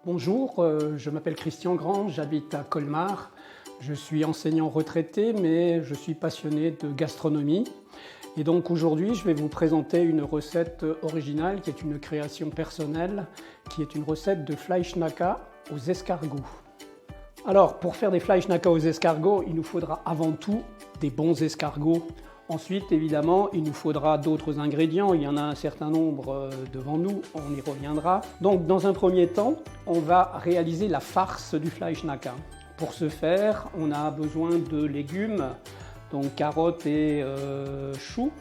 Bonjour, je m'appelle Christian Grand, j'habite à Colmar. Je suis enseignant retraité, mais je suis passionné de gastronomie. Et donc aujourd'hui, je vais vous présenter une recette originale qui est une création personnelle, qui est une recette de Fleischnacka aux escargots. Alors, pour faire des Fleischnacka aux escargots, il nous faudra avant tout des bons escargots. Ensuite, évidemment, il nous faudra d'autres ingrédients. Il y en a un certain nombre devant nous, on y reviendra. Donc, dans un premier temps, on va réaliser la farce du Fleischnacka. Pour ce faire, on a besoin de légumes, donc carottes et choux,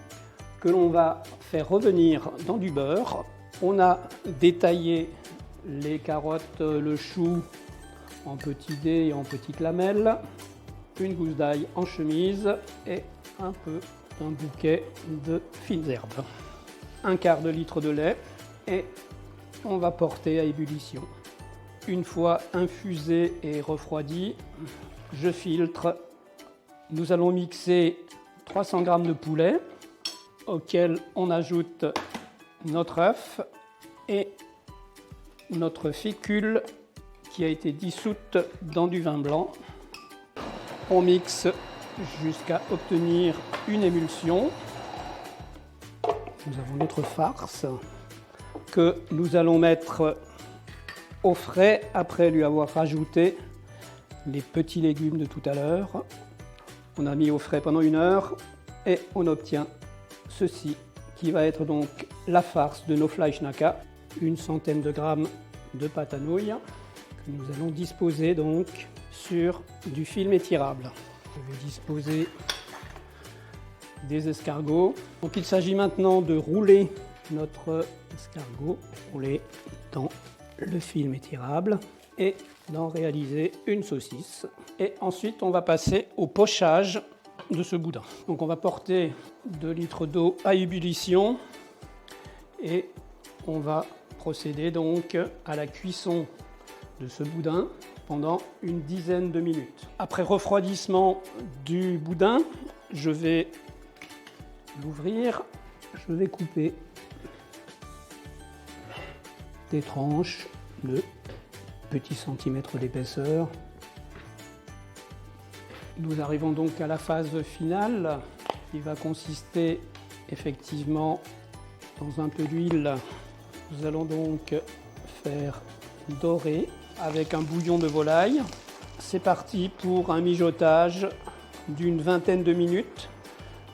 que l'on va faire revenir dans du beurre. On a détaillé les carottes, le chou en petits dés et en petites lamelles, une gousse d'ail en chemise et un bouquet de fines herbes. Un quart de litre de lait et on va porter à ébullition. Une fois infusé et refroidi, je filtre. Nous allons mixer 300 g de poulet auquel on ajoute notre œuf et notre fécule qui a été dissoute dans du vin blanc. On mixe jusqu'à obtenir une émulsion. Nous avons notre farce que nous allons mettre au frais après lui avoir rajouté les petits légumes de tout à l'heure. On a mis au frais pendant 1 heure et on obtient ceci qui va être donc la farce de nos Fleischnacka. Une centaine de grammes de pâte à nouilles que nous allons disposer donc sur du film étirable. Je vais disposer des escargots. Donc il s'agit maintenant de rouler notre escargot, rouler dans le film étirable et d'en réaliser une saucisse. Et ensuite on va passer au pochage de ce boudin. Donc on va porter 2 litres d'eau à ébullition et on va procéder donc à la cuisson de ce boudin pendant une dizaine de minutes. Après refroidissement du boudin, je vais l'ouvrir, je vais couper des tranches de petits centimètres d'épaisseur. Nous arrivons donc à la phase finale qui va consister effectivement dans un peu d'huile. Nous allons donc faire dorer avec un bouillon de volaille. C'est parti pour un mijotage d'une vingtaine de minutes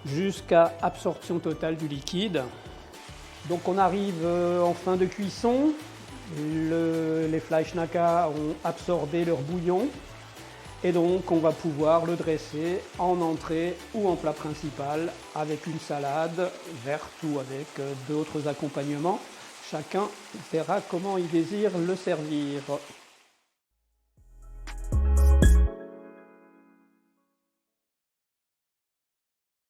jusqu'à absorption totale du liquide. Donc on arrive en fin de cuisson. Les Fleischnacka ont absorbé leur bouillon et donc on va pouvoir le dresser en entrée ou en plat principal avec une salade verte ou avec d'autres accompagnements. Chacun verra comment il désire le servir.